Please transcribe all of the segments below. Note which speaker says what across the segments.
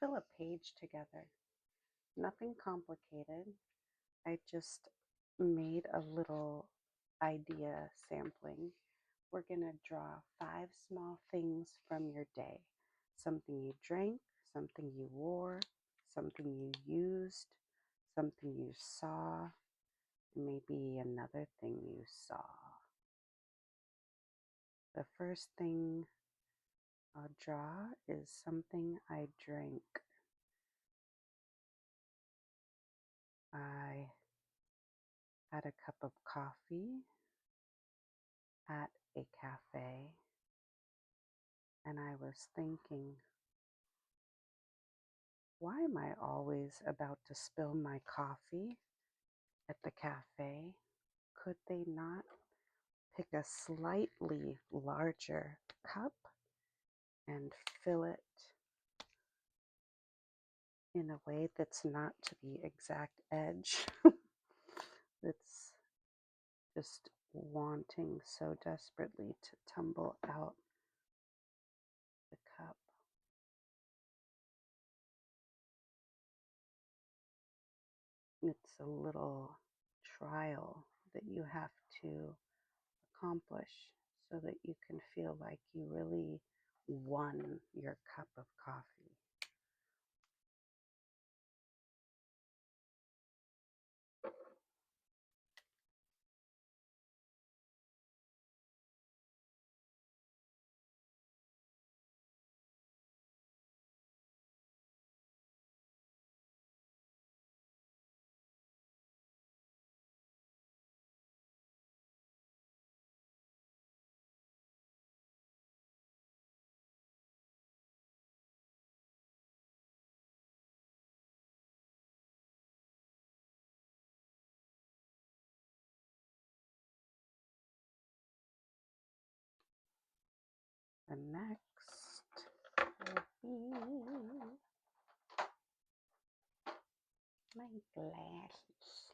Speaker 1: fill a page together. Nothing complicated. I just made a little idea sampling. We're going to draw 5 small things from your day. Something you drank, something you wore, something you used, something you saw, maybe another thing you saw. The first thing I'll draw is something I drank. I had a cup of coffee at a cafe, and I was thinking, why am I always about to spill my coffee at the cafe? Could they not pick a slightly larger cup and fill it in a way that's not to the exact edge? That's just wanting so desperately to tumble out the cup. It's a little trial that you have to accomplish so that you can feel like you really won your cup of coffee. The next will be my glasses.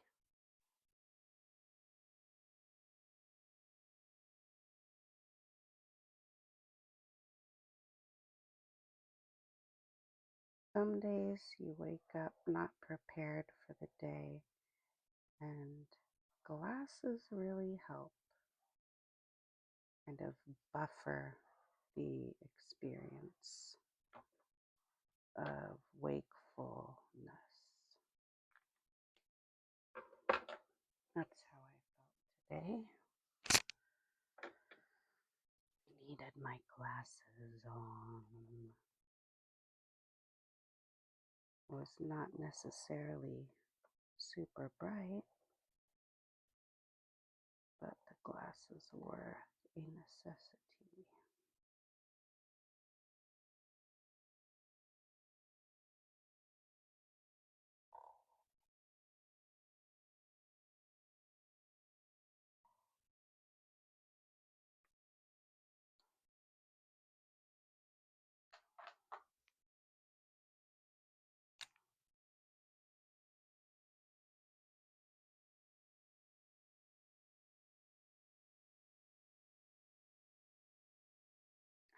Speaker 1: Some days you wake up not prepared for the day, and glasses really help kind of buffer the experience of wakefulness. That's how I felt today. Needed my glasses on. It was not necessarily super bright, but the glasses were a necessity.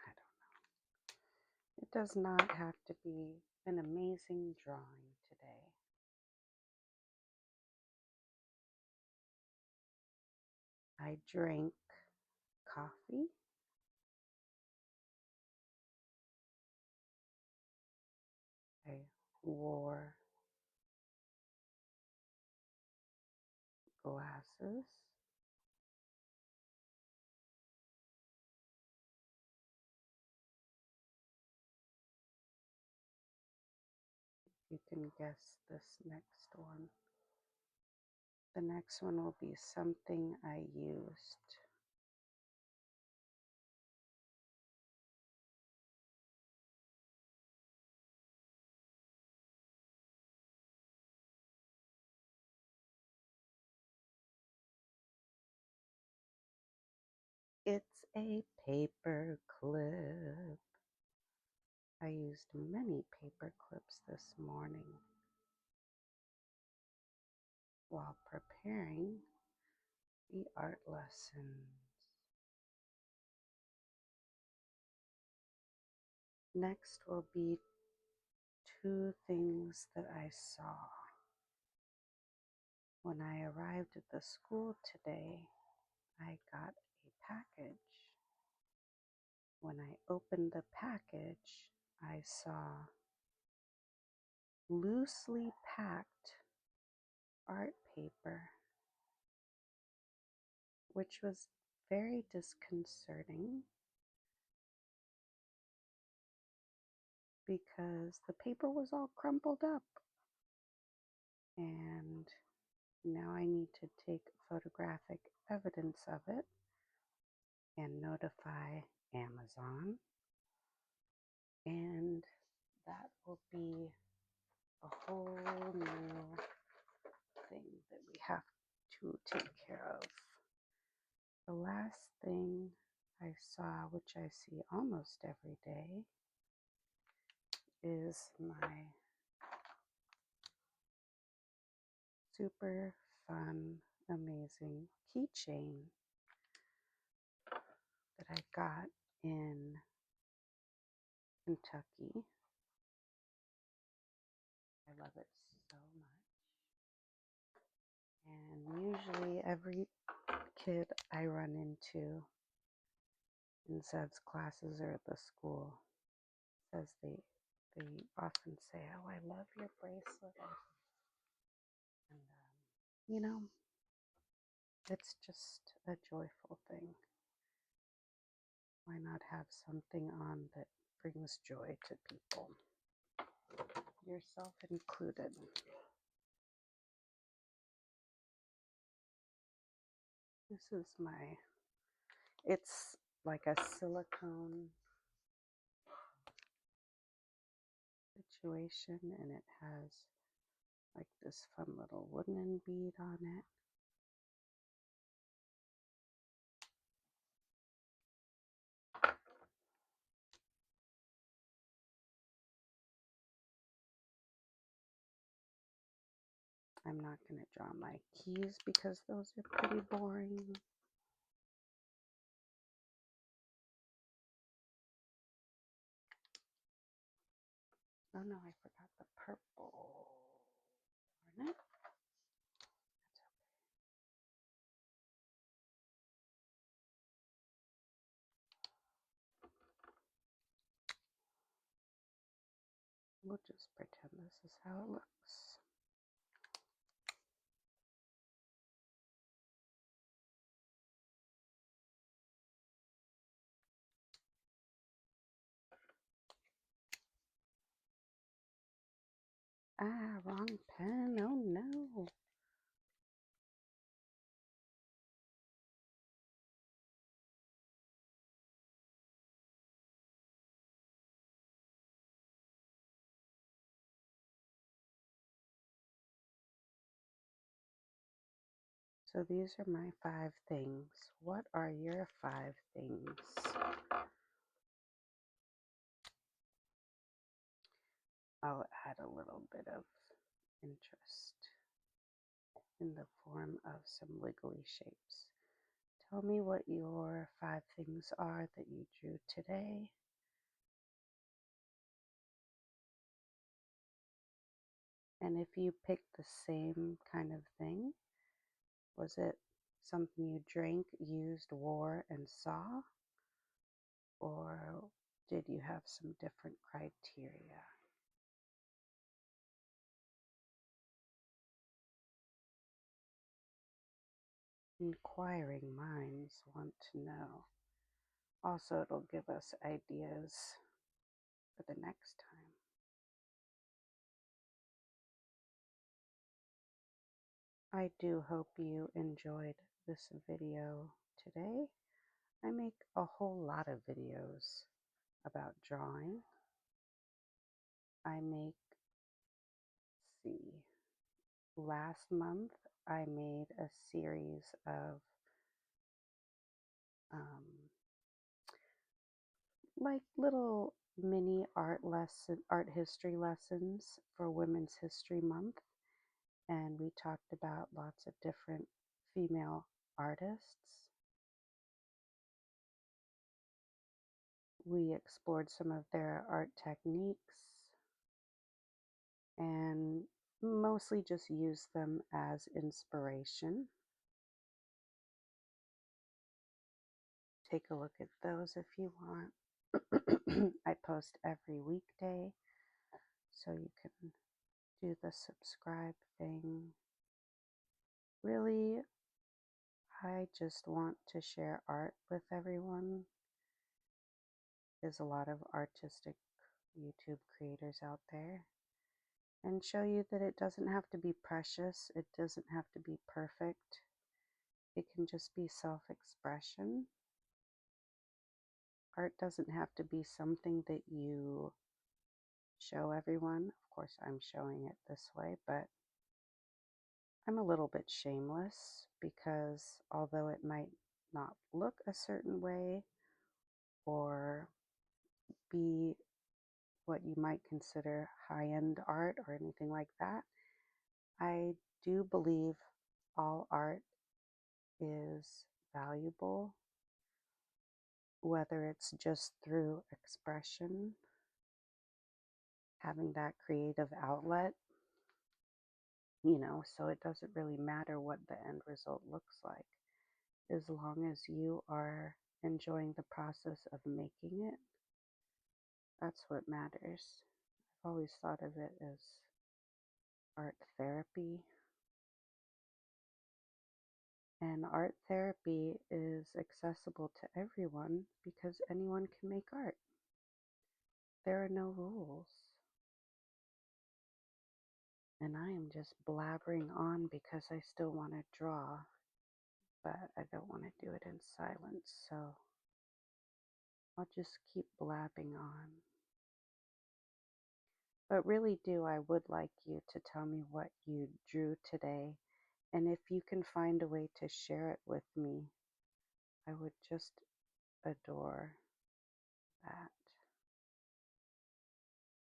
Speaker 1: I don't. It does not have to be an amazing drawing today. I drank coffee. I wore glasses. You can guess this next one. The next one will be something I used. It's a paper clip. I used many paper clips this morning while preparing the art lessons. Next will be two things that I saw. When I arrived at the school today, I got a package. When I opened the package, I saw loosely packed art paper, which was very disconcerting because the paper was all crumpled up. And now I need to take photographic evidence of it and notify Amazon. And that will be a whole new thing that we have to take care of. The last thing I saw, which I see almost every day, is my super fun, amazing keychain that I got in Kentucky. I love it so much. And usually every kid I run into in Zed's classes or at the school says they often say, "Oh, I love your bracelet." And you know, it's just a joyful thing. Why not have something on that brings joy to people, yourself included? This is it's like a silicone situation, and it has like this fun little wooden bead on it. I'm not going to draw my keys because those are pretty boring. Oh no, I forgot the purple. Darn it. That's okay. We'll just pretend this is how it looks. Ah, wrong pen. Oh no. So these are my 5 things. What are your 5 things? I'll add a little bit of interest in the form of some wiggly shapes. Tell me what your 5 things are that you drew today. And if you picked the same kind of thing, was it something you drank, used, wore, and saw? Or did you have some different criteria? Inquiring minds want to know. Also, it'll give us ideas for the next time. I do hope you enjoyed this video today. I make a whole lot of videos about drawing. I make, see, last month I made a series of like little mini art history lessons for Women's History Month, and we talked about lots of different female artists. We explored some of their art techniques. mostly just use them as inspiration. Take a look at those if you want. I post every weekday, so you can do the subscribe thing. Really, I just want to share art with everyone. There's a lot of artistic YouTube creators out there, and show you that it doesn't have to be precious, it doesn't have to be perfect, it can just be self-expression. Art doesn't have to be something that you show everyone. Of course, I'm showing it this way, but I'm a little bit shameless because although it might not look a certain way or be what you might consider high-end art or anything like that, I do believe all art is valuable, whether it's just through expression, having that creative outlet, so it doesn't really matter what the end result looks like. As long as you are enjoying the process of making it, that's what matters. I've always thought of it as art therapy. And art therapy is accessible to everyone because anyone can make art. There are no rules. And I am just blabbering on because I still want to draw, but I don't want to do it in silence, so I'll just keep blabbing on. But really I would like you to tell me what you drew today, and if you can find a way to share it with me, I would just adore that.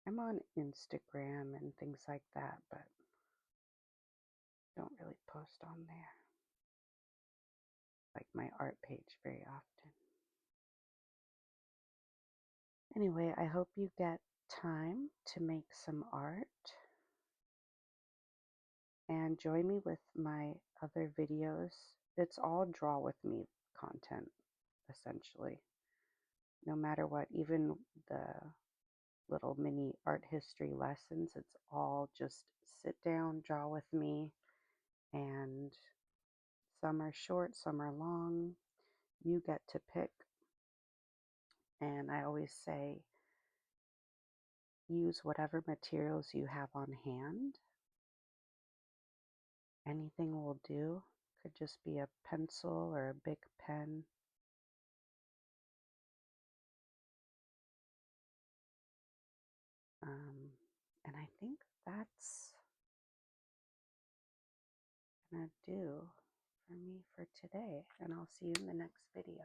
Speaker 1: I'm on Instagram and things like that, but don't really post on there, like my art page, very often. Anyway, I hope you get time to make some art and join me with my other videos. It's all draw with me content, essentially. No matter what, even the little mini art history lessons, it's all just sit down, draw with me, and some are short, some are long. You get to pick. And I always say, use whatever materials you have on hand. Anything will do. Could just be a pencil or a big pen. And I think that's gonna do for me for today. And I'll see you in the next video.